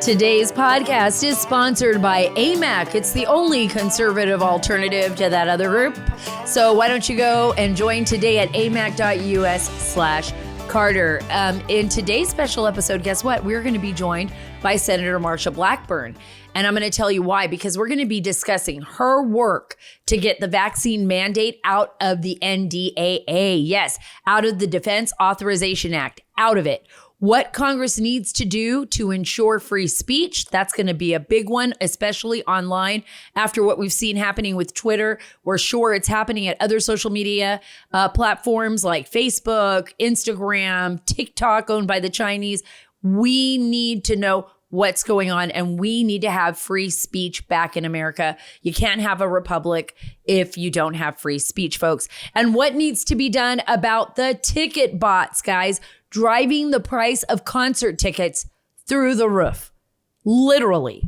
Today's podcast is sponsored by AMAC. It's the only conservative alternative to that other group. So why don't you go and join today at amac.us/Carter. In today's special episode, guess what? We're going to be joined by Senator Marsha Blackburn. And I'm going to tell you why, because we're going to be discussing her work to get the vaccine mandate out of the NDAA. Yes, out of the Defense Authorization Act, out of it. What Congress needs to do to ensure free speech, that's going to be a big one, especially online after what we've seen happening with Twitter. We're sure it's happening at other social media platforms like Facebook, Instagram, TikTok, owned by the Chinese. We need to know what's going on, and we need to have free speech back in America. You can't have a republic if you don't have free speech, folks. And what needs to be done about the ticket bots, guys, driving the price of concert tickets through the roof, literally.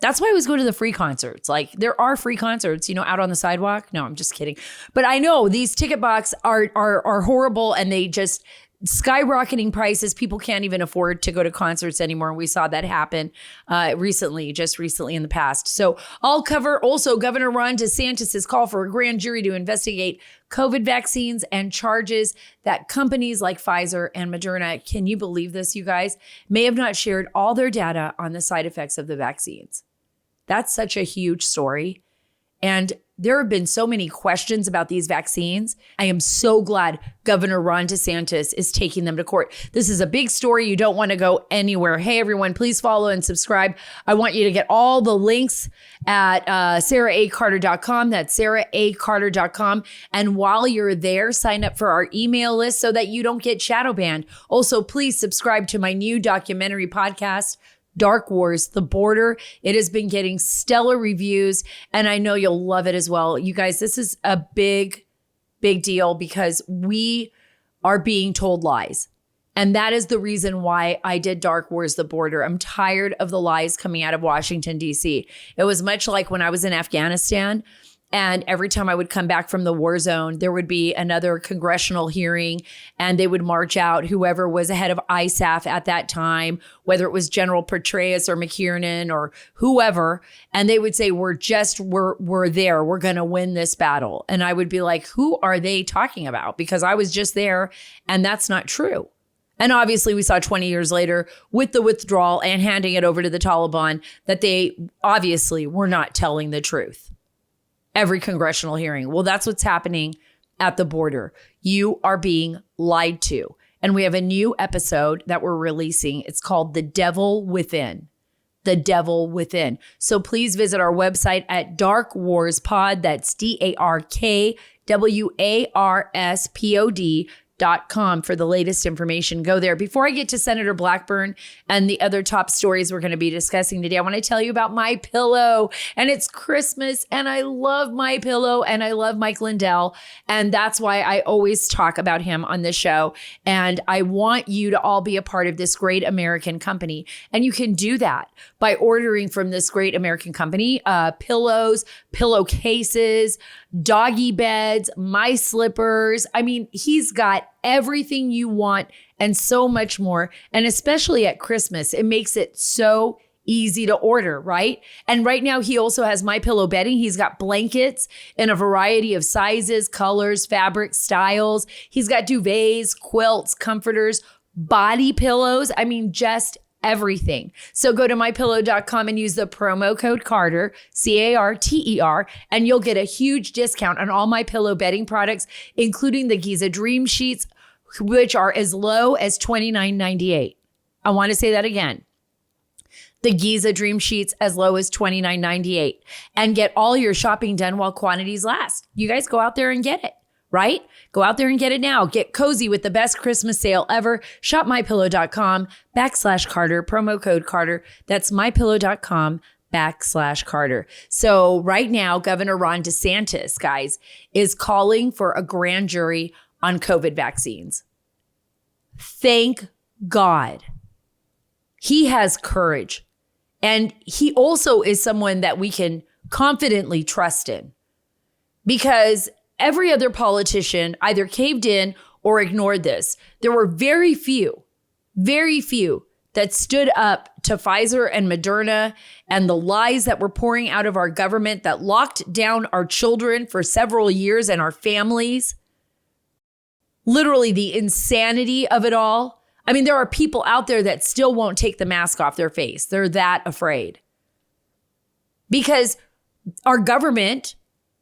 That's why I always go to the free concerts. Like, there are free concerts, you know, out on the sidewalk. No, I'm just kidding. But I know these ticket bots are horrible, and they just skyrocketing prices. People can't even afford to go to concerts anymore. And we saw that happen recently in the past. So I'll cover also Governor Ron DeSantis' call for a grand jury to investigate COVID vaccines and charges that companies like Pfizer and Moderna, can you believe this, you guys, may have not shared all their data on the side effects of the vaccines. That's such a huge story. And there have been so many questions about these vaccines. I am so glad Governor Ron DeSantis is taking them to court. This is a big story. You don't want to go anywhere. Hey, everyone, please follow and subscribe. I want you to get all the links at saracarter.com. That's saracarter.com. And while you're there, sign up for our email list so that you don't get shadow banned. Also, please subscribe to my new documentary podcast, Dark Wars, The Border. It has been getting stellar reviews, and I know you'll love it as well. You guys, this is a big, big deal because we are being told lies. And that is the reason why I did Dark Wars, The Border. I'm tired of the lies coming out of Washington, D.C. It was much like when I was in Afghanistan. And every time I would come back from the war zone, there would be another congressional hearing, and they would march out whoever was ahead of ISAF at that time, whether it was General Petraeus or McKiernan or whoever. And they would say, we're there. We're going to win this battle. And I would be like, who are they talking about? Because I was just there, and that's not true. And obviously, we saw 20 years later with the withdrawal and handing it over to the Taliban that they obviously were not telling the truth. Every congressional hearing. Well, that's what's happening at the border. You are being lied to. And we have a new episode that we're releasing. It's called The Devil Within. The Devil Within. So please visit our website at Dark Wars Pod. That's DarkWarspod.com for the latest information. Go there. Before I get to Senator Blackburn and the other top stories we're going to be discussing today, I want to tell you about My Pillow. And it's Christmas, and I love My Pillow, and I love Mike Lindell, and that's why I always talk about him on this show. And I want you to all be a part of this great American company, and you can do that by ordering from this great American company pillows, pillowcases, doggy beds, my slippers. I mean, he's got everything you want and so much more. And especially at Christmas, it makes it so easy to order, right? And right now he also has My Pillow bedding. He's got blankets in a variety of sizes, colors, fabrics, styles. He's got duvets, quilts, comforters, body pillows. I mean, just everything. So go to mypillow.com and use the promo code Carter, CARTER, and you'll get a huge discount on all My Pillow bedding products, including the Giza Dream Sheets, which are as low as $29.98. I want to say that again. The Giza Dream Sheets as low as $29.98, and get all your shopping done while quantities last. You guys go out there and get it. Right? Go out there and get it now. Get cozy with the best Christmas sale ever. Shop mypillow.com/Carter, promo code Carter. That's mypillow.com/Carter. So right now, Governor Ron DeSantis, guys, is calling for a grand jury on COVID vaccines. Thank God. He has courage. And he also is someone that we can confidently trust in, because every other politician either caved in or ignored this. There were very few that that stood up to Pfizer and Moderna and the lies that were pouring out of our government that locked down our children for several years and our families. Literally the insanity of it all. I mean, there are people out there that still won't take the mask off their face. They're that afraid. Because our government,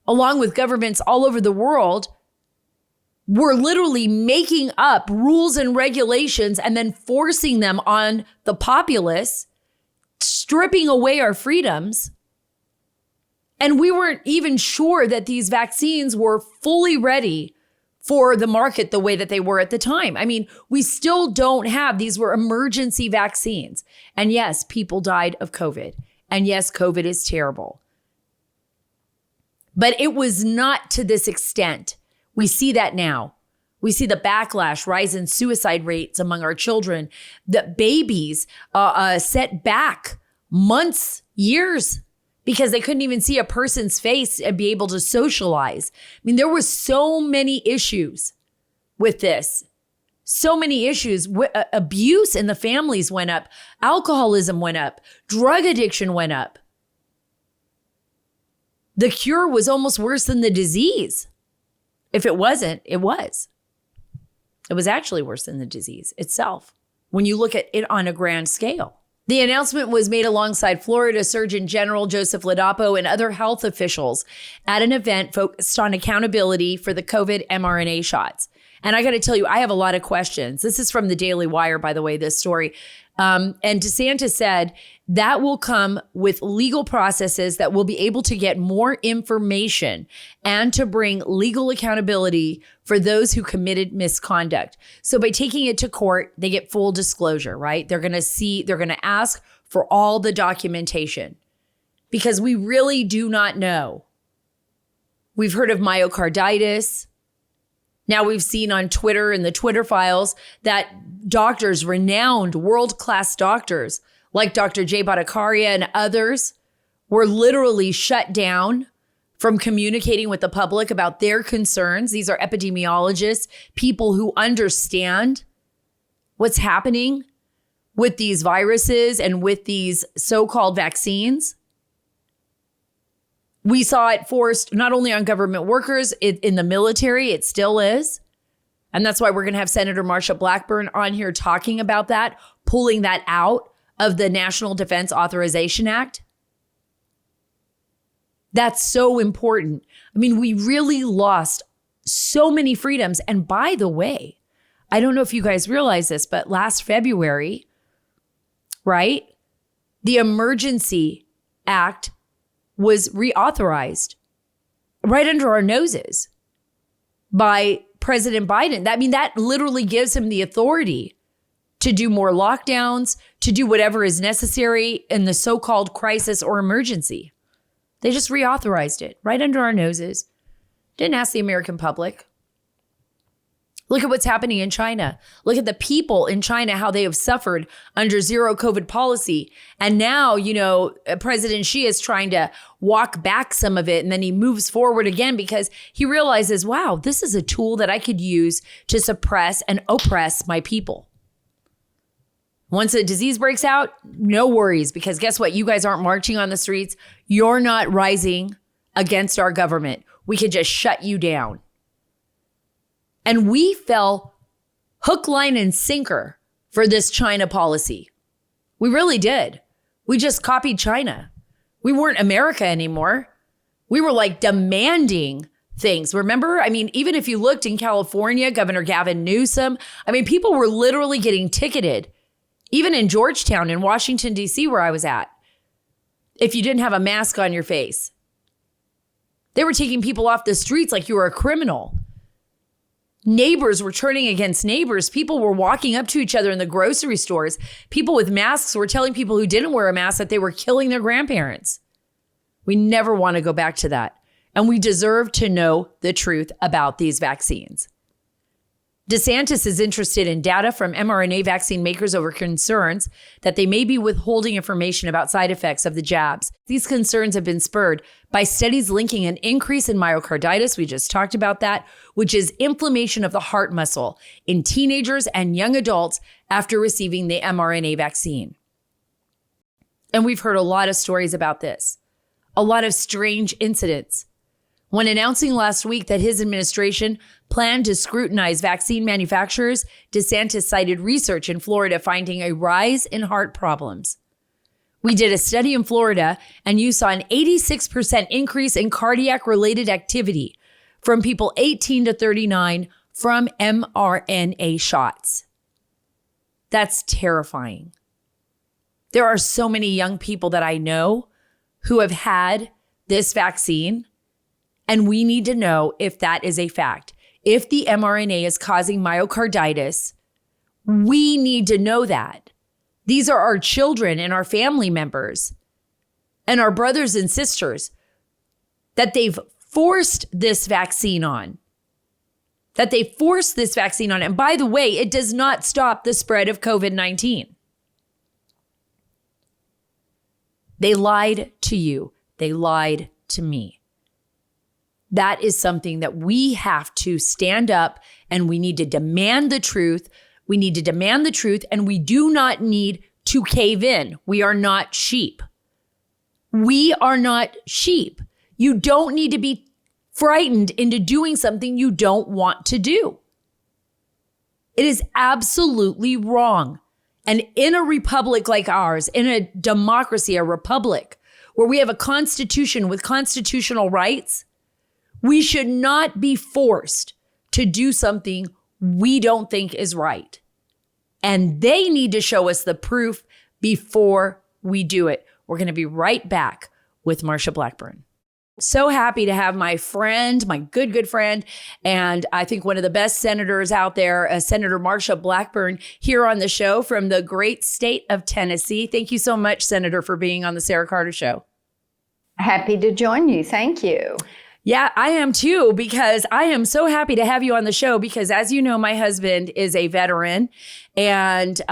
along with governments all over the world, were literally making up rules and regulations and then forcing them on the populace, stripping away our freedoms. And we weren't even sure that these vaccines were fully ready for the market the way that they were at the time. I mean, we still don't have, these were emergency vaccines. And yes, people died of COVID. And yes, COVID is terrible. But it was not to this extent. We see that now. We see the backlash, rise in suicide rates among our children, the babies set back months, years, because they couldn't even see a person's face and be able to socialize. I mean, there were so many issues with this. So many issues. Abuse in the families went up. Alcoholism went up. Drug addiction went up. The cure was almost worse than the disease. If it wasn't, it was. It was actually worse than the disease itself when you look at it on a grand scale. The announcement was made alongside Florida Surgeon General Joseph Ladapo and other health officials at an event focused on accountability for the COVID mRNA shots. And I got to tell you, I have a lot of questions. This is from the Daily Wire, by the way, this story. And DeSantis said that will come with legal processes that will be able to get more information and to bring legal accountability for those who committed misconduct. So by taking it to court, they get full disclosure, right? They're going to ask for all the documentation because we really do not know. We've heard of myocarditis. Now we've seen on Twitter in the Twitter files that doctors, renowned world-class doctors like Dr. Jay Bhattacharya and others were literally shut down from communicating with the public about their concerns. These are epidemiologists, people who understand what's happening with these viruses and with these so-called vaccines. We saw it forced not only on government workers, in the military, it still is. And that's why we're going to have Senator Marsha Blackburn on here talking about that, pulling that out of the National Defense Authorization Act. That's so important. I mean, we really lost so many freedoms. And by the way, I don't know if you guys realize this, but last February, right, the Emergency Act was reauthorized right under our noses by President Biden. That literally gives him the authority to do more lockdowns, to do whatever is necessary in the so-called crisis or emergency. They just reauthorized it right under our noses. Didn't ask the American public. Look at what's happening in China. Look at the people in China, how they have suffered under zero COVID policy. And now, President Xi is trying to walk back some of it. And then he moves forward again because he realizes, wow, this is a tool that I could use to suppress and oppress my people. Once a disease breaks out, no worries, because guess what? You guys aren't marching on the streets. You're not rising against our government. We could just shut you down. And we fell hook, line, and sinker for this China policy. We really did. We just copied China. We weren't America anymore. We were like demanding things. Remember? I mean, even if you looked in California, Governor Gavin Newsom, people were literally getting ticketed. Even in Georgetown in Washington, D.C., where I was at, if you didn't have a mask on your face. They were taking people off the streets like you were a criminal. Neighbors were turning against neighbors. People were walking up to each other in the grocery stores. People with masks were telling people who didn't wear a mask that they were killing their grandparents. We never want to go back to that. And we deserve to know the truth about these vaccines. DeSantis is interested in data from mRNA vaccine makers over concerns that they may be withholding information about side effects of the jabs. These concerns have been spurred by studies linking an increase in myocarditis, we just talked about that, which is inflammation of the heart muscle in teenagers and young adults after receiving the mRNA vaccine. And we've heard a lot of stories about this, a lot of strange incidents. When announcing last week that his administration planned to scrutinize vaccine manufacturers, DeSantis cited research in Florida finding a rise in heart problems. We did a study in Florida, and you saw an 86% increase in cardiac-related activity from people 18 to 39 from mRNA shots. That's terrifying. There are so many young people that I know who have had this vaccine, and we need to know if that is a fact. If the mRNA is causing myocarditis, we need to know that. These are our children and our family members and our brothers and sisters that they've forced this vaccine on. And by the way, it does not stop the spread of COVID-19. They lied to you. They lied to me. That is something that we have to stand up, and we need to demand the truth. We need to demand the truth, and we do not need to cave in. We are not sheep. We are not sheep. You don't need to be frightened into doing something you don't want to do. It is absolutely wrong. And in a republic like ours, in a democracy, a republic, where we have a constitution with constitutional rights, we should not be forced to do something we don't think is right. And they need to show us the proof before we do it. We're going to be right back with Marsha Blackburn. So happy to have my friend, my good friend, and I think one of the best senators out there, Senator Marsha Blackburn, here on the show from the great state of Tennessee. Thank you so much, Senator, for being on the Sara Carter Show. Happy to join you. Thank you. Yeah, I am too, because I am so happy to have you on the show because, as you know, my husband is a veteran, and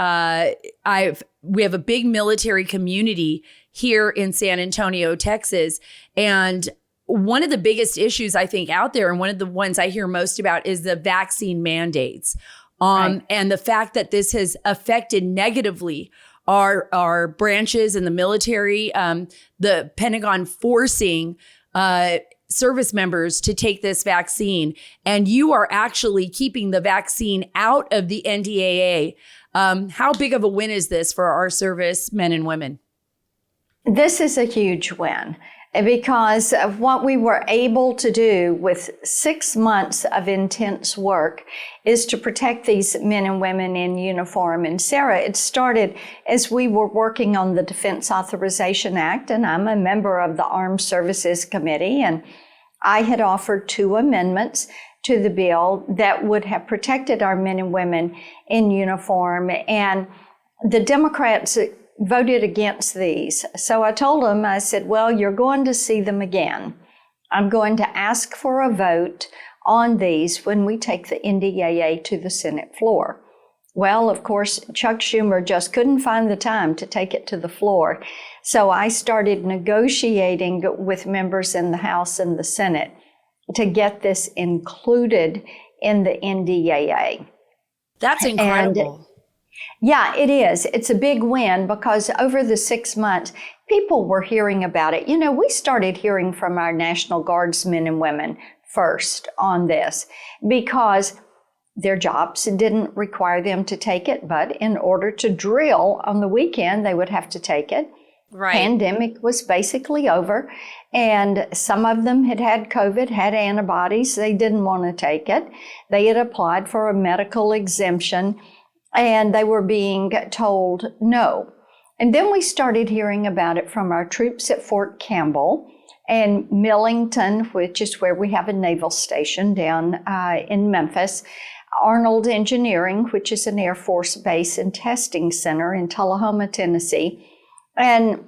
we have a big military community here in San Antonio, Texas. And one of the biggest issues I think out there, and one of the ones I hear most about, is the vaccine mandates. Right. And the fact that this has affected negatively our branches in the military, the Pentagon forcing service members to take this vaccine. And you are actually keeping the vaccine out of the NDAA. How big of a win is this for our service men and women? This is a huge win because of what we were able to do with 6 months of intense work is to protect these men and women in uniform. And Sara, it started as we were working on the Defense Authorization Act, and I'm a member of the Armed Services Committee, and I had offered 2 amendments to the bill that would have protected our men and women in uniform. And the Democrats voted against these. So I told them, I said, well, you're going to see them again. I'm going to ask for a vote on these when we take the NDAA to the Senate floor. Well, of course, Chuck Schumer just couldn't find the time to take it to the floor. So I started negotiating with members in the House and the Senate to get this included in the NDAA. That's incredible. Yeah, it is. It's a big win because over the 6 months, people were hearing about it. You know, we started hearing from our National Guardsmen and women first on this because their jobs didn't require them to take it, but in order to drill on the weekend, they would have to take it. Right. Pandemic was basically over, and some of them had COVID, had antibodies. They didn't want to take it. They had applied for a medical exemption, and they were being told no. And then we started hearing about it from our troops at Fort Campbell and Millington, which is where we have a naval station down in Memphis, Arnold Engineering, which is an Air Force base and testing center in Tullahoma, Tennessee. And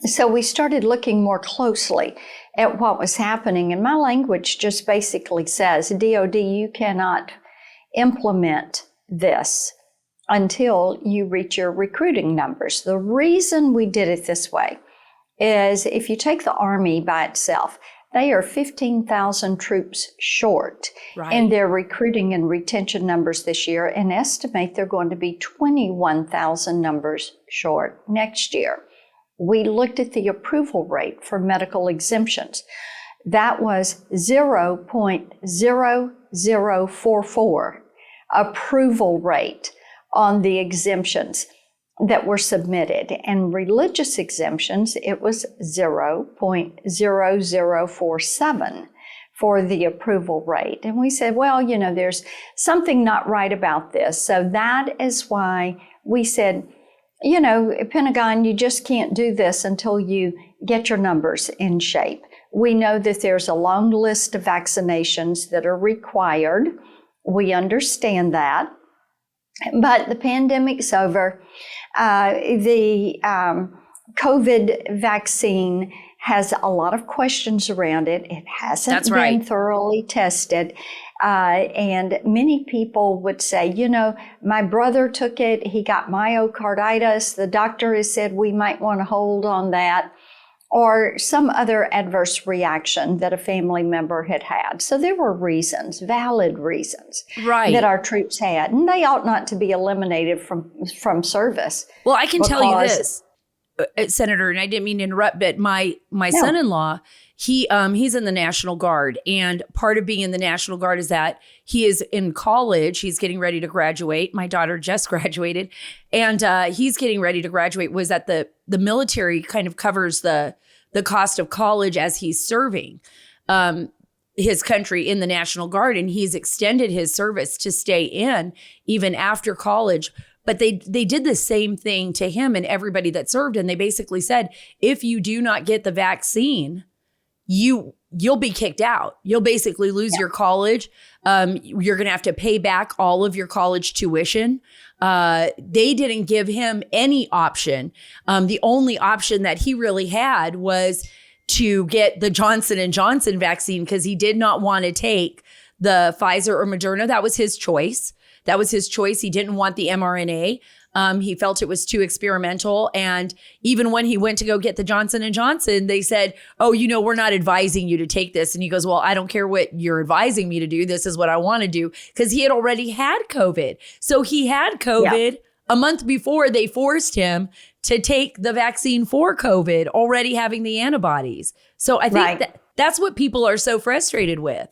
so we started looking more closely at what was happening. And my language just basically says, DOD, you cannot implement this until you reach your recruiting numbers. The reason we did it this way is if you take the Army by itself, they are 15,000 troops short in their recruiting and retention numbers this year, and estimate they're going to be 21,000 numbers short next year. We looked at the approval rate for medical exemptions. That was 0.0044 approval rate on the exemptions that were submitted, and religious exemptions, it was 0.0047 for the approval rate. And we said, well, there's something not right about this. So that is why we said, Pentagon, you just can't do this until you get your numbers in shape. We know that there's a long list of vaccinations that are required. We understand that. But the pandemic's over. The COVID vaccine has a lot of questions around it. It hasn't been thoroughly tested. And many people would say, my brother took it. He got myocarditis. The doctor has said we might want to hold on that. Or some other adverse reaction that a family member had had. So there were reasons, valid reasons, that our troops had. And they ought not to be eliminated from service. Well, I can tell you this, Senator, and I didn't mean to interrupt, but my son-in-law, he's in the National Guard. And part of being in the National Guard is that he is in college. He's getting ready to graduate. My daughter just graduated. And he's getting ready to graduate. Was that the military kind of covers the cost of college as he's serving his country in the National Guard. And he's extended his service to stay in even after college. But they did the same thing to him and everybody that served. And they basically said, if you do not get the vaccine, you'll be kicked out. You'll basically lose your college. You're going to have to pay back all of your college tuition. They didn't give him any option. The only option that he really had was to get the Johnson & Johnson vaccine because he did not want to take the Pfizer or Moderna. That was his choice. He didn't want the mRNA. He felt it was too experimental. And even when he went to go get the Johnson & Johnson, they said, oh, we're not advising you to take this. And he goes, well, I don't care what you're advising me to do. This is what I want to do. Because he had already had COVID. So he had COVID a month before they forced him to take the vaccine for COVID, already having the antibodies. So I think that's what people are so frustrated with.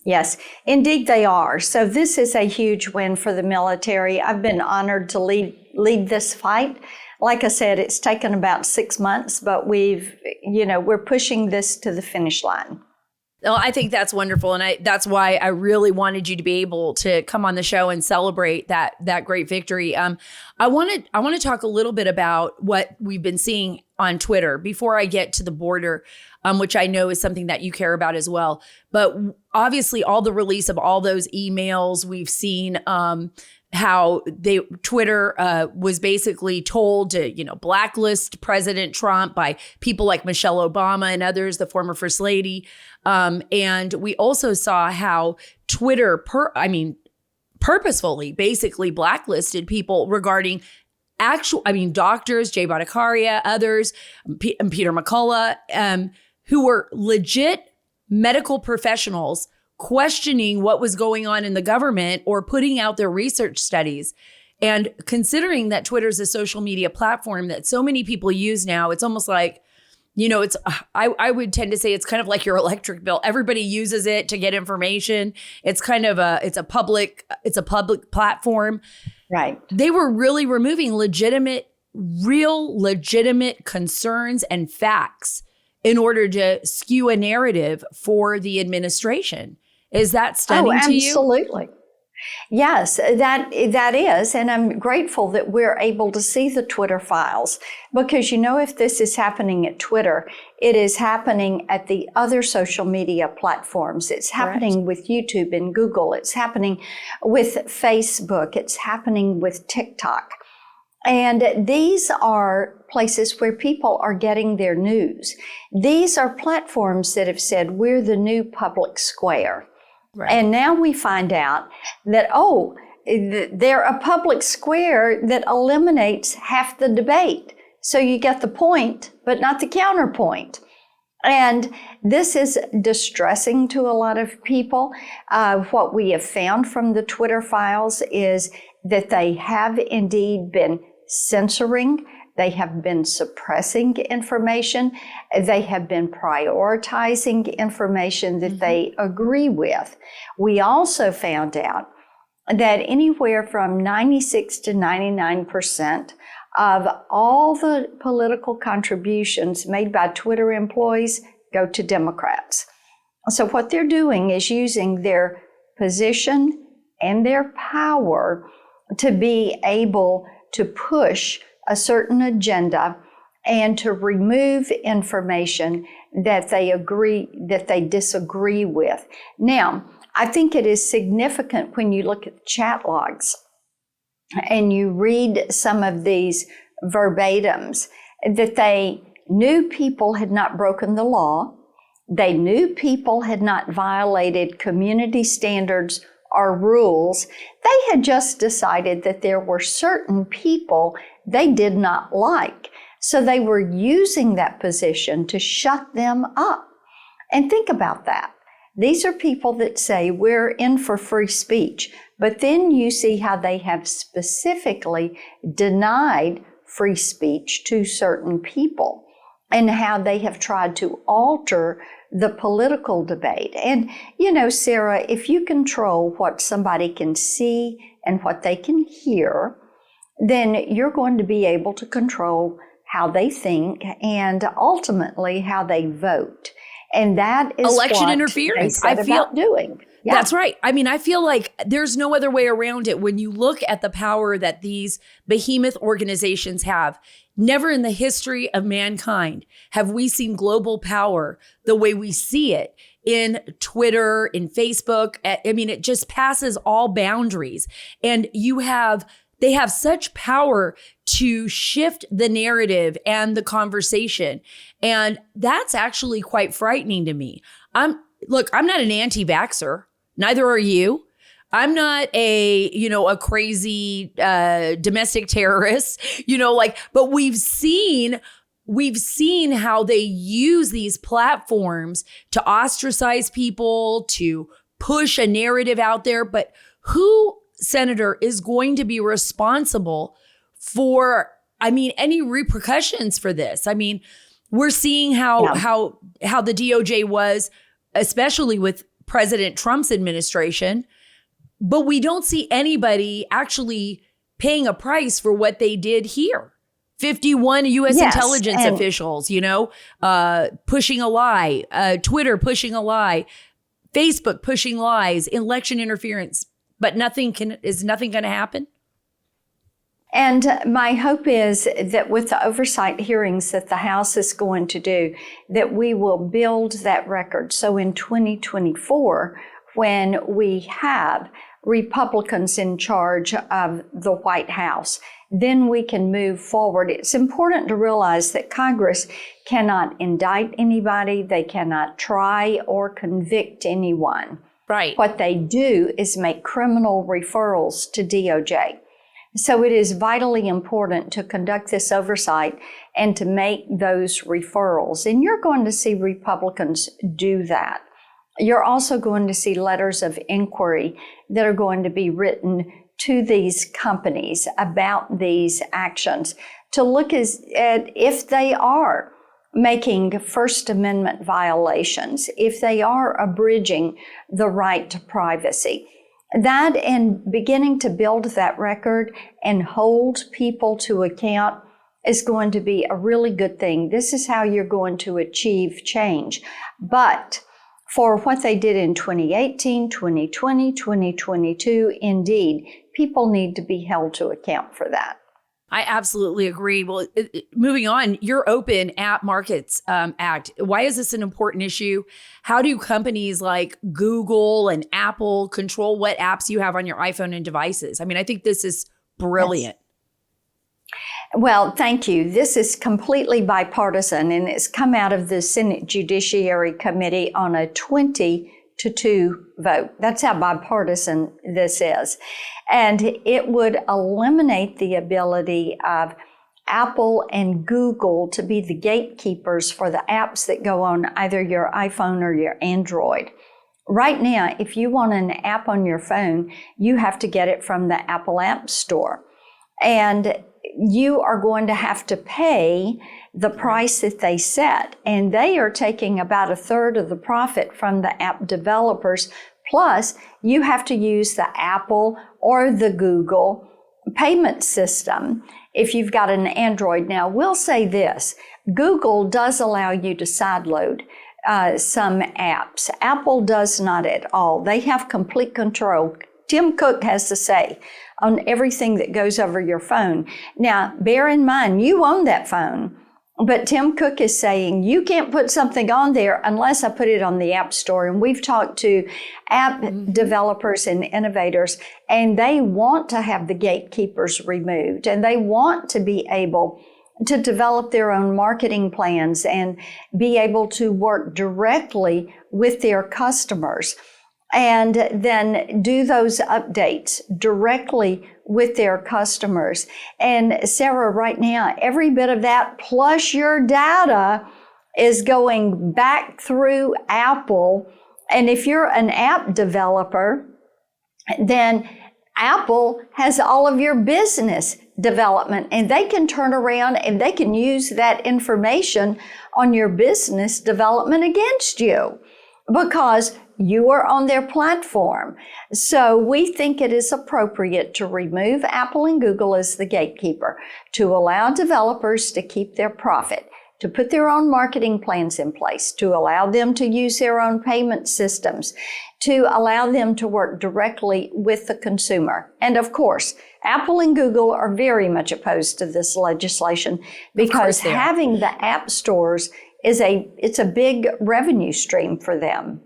Yes, indeed they are. So this is a huge win for the military. I've been honored to lead this fight. Like I said, it's taken about 6 months, but we're pushing this to the finish line. Well, I think that's wonderful. And that's why I really wanted you to be able to come on the show and celebrate that great victory. I want to talk a little bit about what we've been seeing on Twitter before I get to the border, which I know is something that you care about as well. But obviously all the release of all those emails we've seen, how Twitter was basically told to, blacklist President Trump by people like Michelle Obama and others, the former First Lady. And we also saw how Twitter, purposefully basically blacklisted people regarding doctors, Jay Bhattacharya, others, Peter McCullough, who were legit medical professionals questioning what was going on in the government or putting out their research studies. And considering that Twitter is a social media platform that so many people use now, it's almost like, I would tend to say it's kind of like your electric bill. Everybody uses it to get information. It's kind of it's a public platform. Right. They were really removing real legitimate concerns and facts in order to skew a narrative for the administration. Is that stunning to you? Absolutely. Yes, that is. And I'm grateful that we're able to see the Twitter files because, if this is happening at Twitter, it is happening at the other social media platforms. It's happening with YouTube and Google. It's happening with Facebook. It's happening with TikTok. And these are places where people are getting their news. These are platforms that have said, we're the new public square. Right. And now we find out that, they're a public square that eliminates half the debate. So you get the point, but not the counterpoint. And this is distressing to a lot of people. What we have found from the Twitter files is that they have indeed been censoring. They have been suppressing information. They have been prioritizing information that they agree with. We also found out that anywhere from 96 to 99% of all the political contributions made by Twitter employees go to Democrats. So what they're doing is using their position and their power to be able to push a certain agenda and to remove information that they disagree with. Now, I think it is significant when you look at chat logs and you read some of these verbatims that they knew people had not broken the law. They knew people had not violated community standards or rules. They had just decided that there were certain people they did not like. So they were using that position to shut them up. And think about that. These are people that say we're in for free speech, but then you see how they have specifically denied free speech to certain people and how they have tried to alter the political debate. And, Sara, if you control what somebody can see and what they can hear, then you're going to be able to control how they think and ultimately how they vote. And that is election what interference. I feel about doing. Yeah. That's right. I mean, I feel like there's no other way around it. When you look at the power that these behemoth organizations have, never in the history of mankind have we seen global power the way we see it in Twitter, in Facebook. I mean, it just passes all boundaries. And they have such power to shift the narrative and the conversation. And that's actually quite frightening to me. I'm not an anti-vaxxer. Neither are you. I'm not a crazy domestic terrorist, but we've seen how they use these platforms to ostracize people, to push a narrative out there. But who, Senator, is going to be responsible for, any repercussions for this? I mean, we're seeing how the DOJ was, especially with President Trump's administration, but we don't see anybody actually paying a price for what they did here. 51 U.S. intelligence officials, pushing a lie, Twitter pushing a lie, Facebook pushing lies, election interference, but is nothing going to happen? And my hope is that with the oversight hearings that the House is going to do, that we will build that record. So in 2024, when we have Republicans in charge of the White House, then we can move forward. It's important to realize that Congress cannot indict anybody. They cannot try or convict anyone. Right. What they do is make criminal referrals to DOJ. So it is vitally important to conduct this oversight and to make those referrals. And you're going to see Republicans do that. You're also going to see letters of inquiry that are going to be written to these companies about these actions to look at if they are making First Amendment violations, if they are abridging the right to privacy. That and beginning to build that record and hold people to account is going to be a really good thing. This is how you're going to achieve change. But for what they did in 2018, 2020, 2022, indeed, people need to be held to account for that. I absolutely agree. Well, moving on, your Open App Markets Act. Why is this an important issue? How do companies like Google and Apple control what apps you have on your iPhone and devices? I mean, I think this is brilliant. Yes. Well, thank you. This is completely bipartisan, and it's come out of the Senate Judiciary Committee on a 20 3-2 vote. That's how bipartisan this is. And it would eliminate the ability of Apple and Google to be the gatekeepers for the apps that go on either your iPhone or your Android. Right now, if you want an app on your phone, you have to get it from the Apple App Store. And you are going to have to pay the price that they set. And they are taking about 1/3 of the profit from the app developers. Plus, you have to use the Apple or the Google payment system if you've got an Android. Now, we'll say this. Google does allow you to sideload some apps. Apple does not at all. They have complete control. Tim Cook has to say on everything that goes over your phone. Now, bear in mind, you own that phone, but Tim Cook is saying you can't put something on there unless I put it on the App Store. And we've talked to app developers and innovators, and they want to have the gatekeepers removed, and they want to be able to develop their own marketing plans and be able to work directly with their customers and then do those updates directly with their customers. And Sara, right now, every bit of that plus your data is going back through Apple. And if you're an app developer, then Apple has all of your business development, and they can turn around and they can use that information on your business development against you because you are on their platform. So we think it is appropriate to remove Apple and Google as the gatekeeper, to allow developers to keep their profit, to put their own marketing plans in place, to allow them to use their own payment systems, to allow them to work directly with the consumer. And of course, Apple and Google are very much opposed to this legislation because having the app stores it's a big revenue stream for them.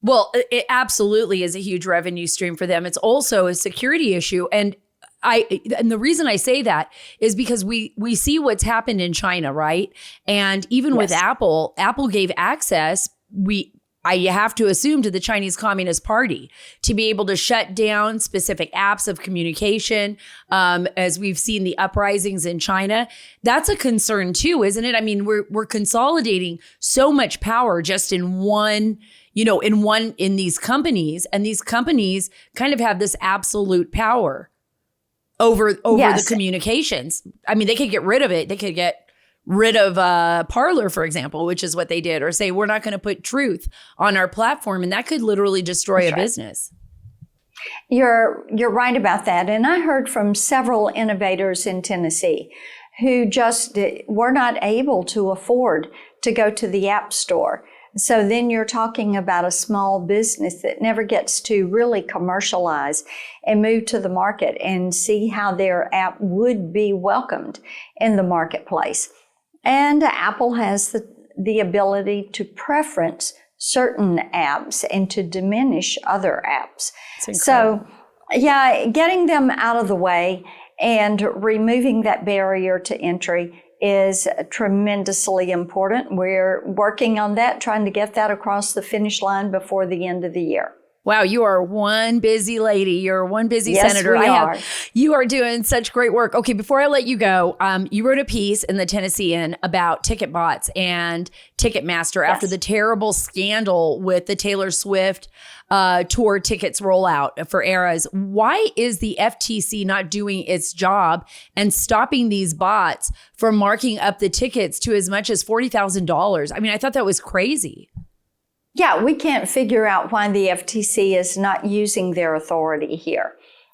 Well, it absolutely is a huge revenue stream for them. It's also a security issue. And the reason I say that is because we see what's happened in China, right? And even with Apple gave access, I have to assume, to the Chinese Communist Party to be able to shut down specific apps of communication, as we've seen the uprisings in China. That's a concern too, isn't it? I mean, we're consolidating so much power just in one, in these companies, and these companies kind of have this absolute power over the communications. I mean, they could get rid of it. They could get rid of Parler, for example, which is what they did, or say, we're not going to put truth on our platform. And that could literally destroy a business. You're right about that. And I heard from several innovators in Tennessee who just were not able to afford to go to the App Store. So then you're talking about a small business that never gets to really commercialize and move to the market and see how their app would be welcomed in the marketplace. And Apple has the ability to preference certain apps and to diminish other apps. So, getting them out of the way and removing that barrier to entry is tremendously important. We're working on that, trying to get that across the finish line before the end of the year. Wow, you are one busy lady. You're one busy senator. You are doing such great work. Okay, before I let you go, you wrote a piece in the Tennessee Sen about ticket bots and Ticketmaster after the terrible scandal with the Taylor Swift tour tickets rollout for Eras. Why is the FTC not doing its job and stopping these bots from marking up the tickets to as much as $40,000? I mean, I thought that was crazy. Yeah, we can't figure out why the FTC is not using their authority here.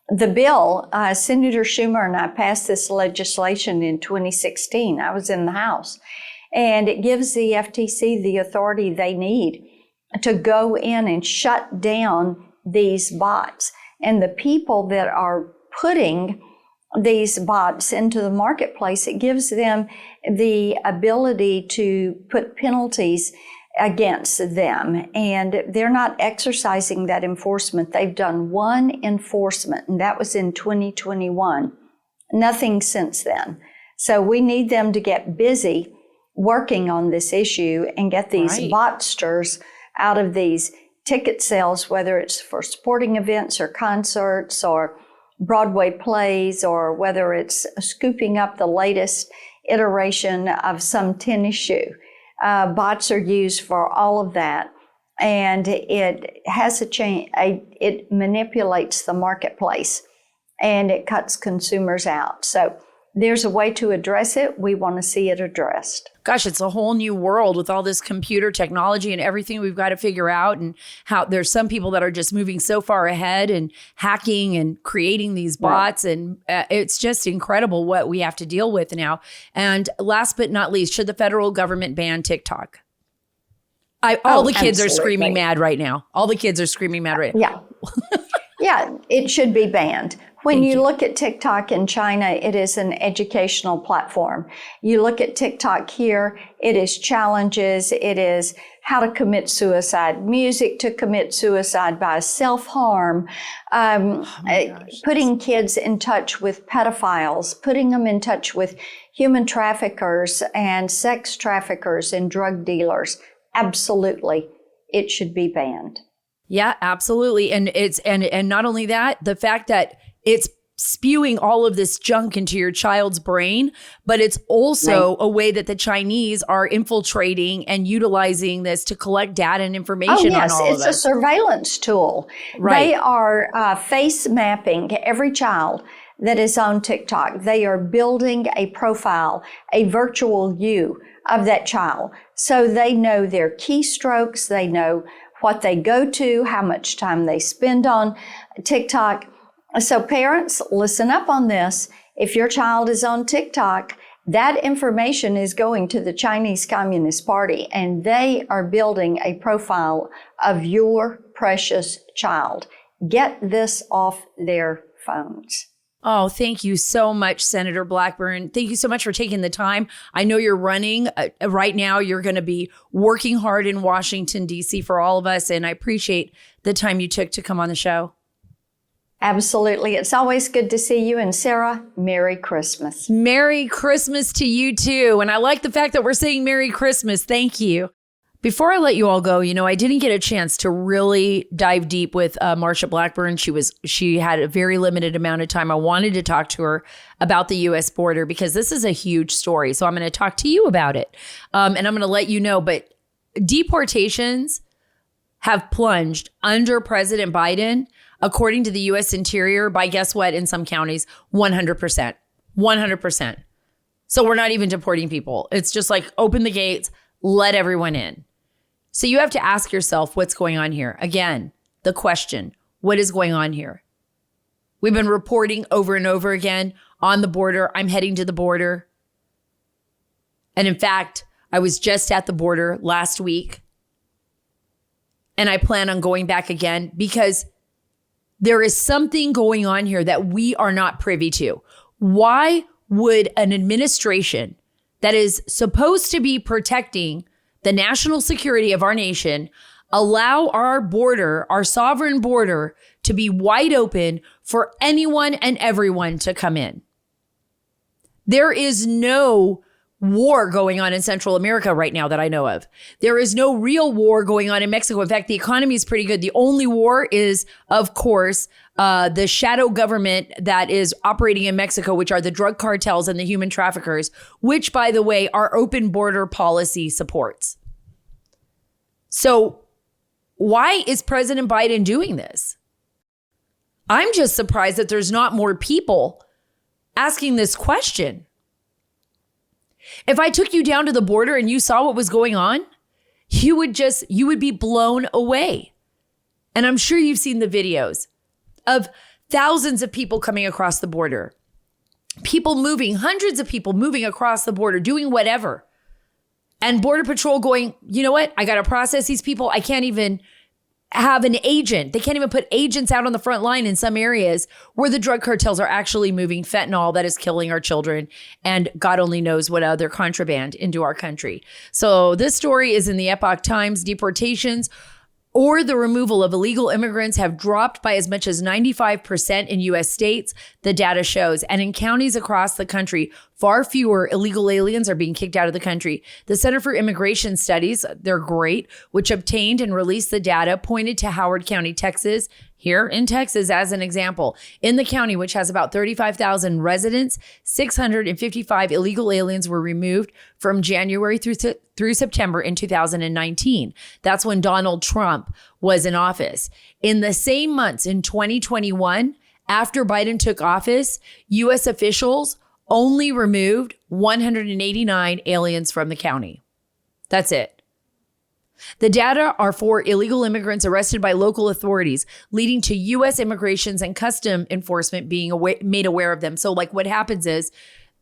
The bill, Senator Schumer and I passed this legislation in 2016. I was in the House. And it gives the FTC the authority they need to go in and shut down these bots. And the people that are putting these bots into the marketplace, it gives them the ability to put penalties against them, and they're not exercising that enforcement. They've done one enforcement, and that was in 2021. Nothing since then. So we need them to get busy working on this issue and get these botsters out of these ticket sales, whether it's for sporting events or concerts or Broadway plays, or whether it's scooping up the latest iteration of some tennis shoe. Bots are used for all of that. And it has it manipulates the marketplace and it cuts consumers out. So there's a way to address it. We want to see it addressed. Gosh, it's a whole new world with all this computer technology and everything we've got to figure out, and how there's some people that are just moving so far ahead and hacking and creating these bots. Right. And it's just incredible what we have to deal with now. And last but not least, should the federal government ban TikTok? All the kids are screaming mad right now. All the kids are screaming mad right now. Yeah. Yeah, it should be banned. When you look at TikTok in China, it is an educational platform. You look at TikTok here, it is challenges. It is how to commit suicide, music to commit suicide by self-harm, putting kids in touch with pedophiles, putting them in touch with human traffickers and sex traffickers and drug dealers. Absolutely, it should be banned. Yeah, absolutely. And it's and not only that, the fact that it's spewing all of this junk into your child's brain, but it's also a way that the Chinese are infiltrating and utilizing this to collect data and information on all of us. It's a surveillance tool. Right. They are face mapping every child that is on TikTok. They are building a profile, a virtual you of that child. So they know their keystrokes, they know what they go to, how much time they spend on TikTok. So parents, listen up on this. If your child is on TikTok, that information is going to the Chinese Communist Party, and they are building a profile of your precious child. Get this off their phones. Oh, thank you so much, Senator Blackburn. Thank you so much for taking the time. I know you're running right now. You're going to be working hard in Washington, D.C. for all of us. And I appreciate the time you took to come on the show. Absolutely. It's always good to see you. And Sara, Merry Christmas. Merry Christmas to you too. And I like the fact that we're saying Merry Christmas. Thank you. Before I let you all go, I didn't get a chance to really dive deep with Marsha Blackburn. She had a very limited amount of time. I wanted to talk to her about the U.S. border because this is a huge story. So I'm going to talk to you about it. And I'm going to let you know, but deportations have plunged under President Biden, according to the U.S. Interior, by guess what, in some counties, 100%. 100%. So we're not even deporting people. It's just like open the gates, let everyone in. So you have to ask yourself what's going on here. Again, the question, what is going on here? We've been reporting over and over again on the border. I'm heading to the border. And in fact, I was just at the border last week. And I plan on going back again because there is something going on here that we are not privy to. Why would an administration that is supposed to be protecting the national security of our nation allow our border, our sovereign border, to be wide open for anyone and everyone to come in? There is no war going on in Central America right now that I know of. There is no real war going on in Mexico. In fact, the economy is pretty good. The only war is, of course, the shadow government that is operating in Mexico, which are the drug cartels and the human traffickers, which, by the way, our open border policy supports. So why is President Biden doing this? I'm just surprised that there's not more people asking this question. If I took you down to the border and you saw what was going on, you would be blown away. And I'm sure you've seen the videos of thousands of people coming across the border, people moving, hundreds of people moving across the border, doing whatever. And Border Patrol going, you know what? I got to process these people. I can't even have an agent. They can't even put agents out on the front line in some areas where the drug cartels are actually moving fentanyl that is killing our children and God only knows what other contraband into our country. So this story is in the Epoch Times. Deportations or the removal of illegal immigrants have dropped by as much as 95% in U.S. states, the data shows. And in counties across the country, far fewer illegal aliens are being kicked out of the country. The Center for Immigration Studies, they're great, which obtained and released the data, pointed to Howard County, Texas, here in Texas as an example. In the county, which has about 35,000 residents, 655 illegal aliens were removed from January through September in 2019. That's when Donald Trump was in office. In the same months in 2021, after Biden took office, U.S. officials only removed 189 aliens from the county. That's it. The data are for illegal immigrants arrested by local authorities, leading to U.S. Immigrations and Custom Enforcement being made aware of them. So like what happens is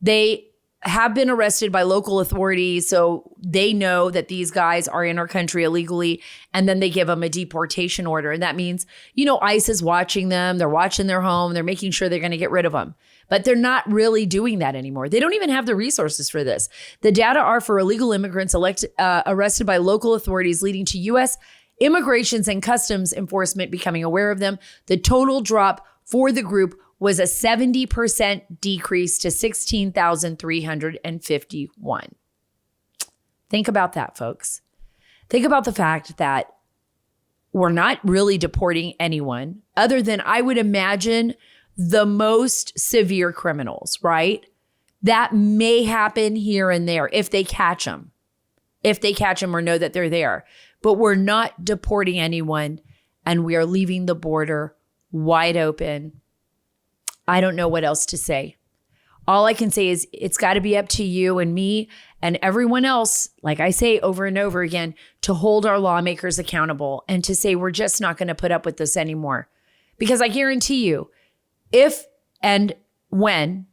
they have been arrested by local authorities, so they know that these guys are in our country illegally, and then they give them a deportation order. And that means, ICE is watching them. They're watching their home. They're making sure they're going to get rid of them. But they're not really doing that anymore. They don't even have the resources for this. The data are for illegal immigrants arrested by local authorities, leading to U.S. Immigrations and Customs Enforcement becoming aware of them. The total drop for the group was a 70% decrease to 16,351. Think about that, folks. Think about the fact that we're not really deporting anyone other than, I would imagine, the most severe criminals, right? That may happen here and there if they catch them. If they catch them or know that they're there. But we're not deporting anyone, and we are leaving the border wide open. I don't know what else to say. All I can say is it's got to be up to you and me and everyone else, like I say over and over again, to hold our lawmakers accountable and to say we're just not going to put up with this anymore. Because I guarantee you, if and when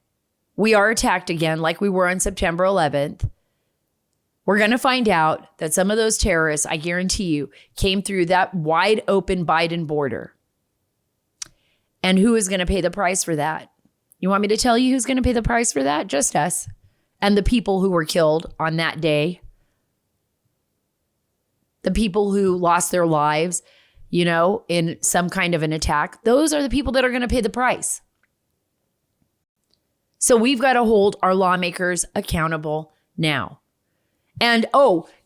we are attacked again, like we were on September 11th, we're going to find out that some of those terrorists, I guarantee you, came through that wide open Biden border. And who is going to pay the price for that? You want me to tell you who's going to pay the price for that? Just us. And the people who were killed on that day. The people who lost their lives, in some kind of an attack. Those are the people that are going to pay the price. So we've got to hold our lawmakers accountable now. And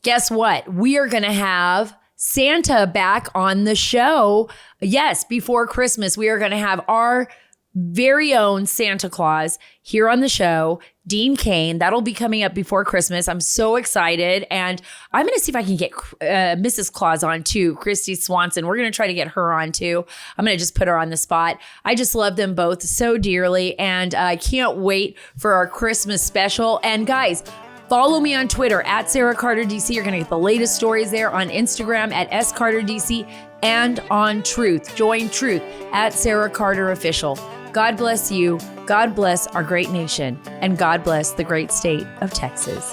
guess what? We are going to have Santa back on the show. Yes, before Christmas, we are going to have our very own Santa Claus here on the show, Dean Cain. That'll be coming up before Christmas. I'm so excited. And I'm going to see if I can get Mrs. Claus on too, Christy Swanson. We're going to try to get her on too. I'm going to just put her on the spot. I just love them both so dearly. And I can't wait for our Christmas special. And guys, follow me on Twitter at Sara Carter DC. You're going to get the latest stories there. On Instagram at SCarterDC and on Truth. Join Truth at Sara Carter Official. God bless you. God bless our great nation. And God bless the great state of Texas.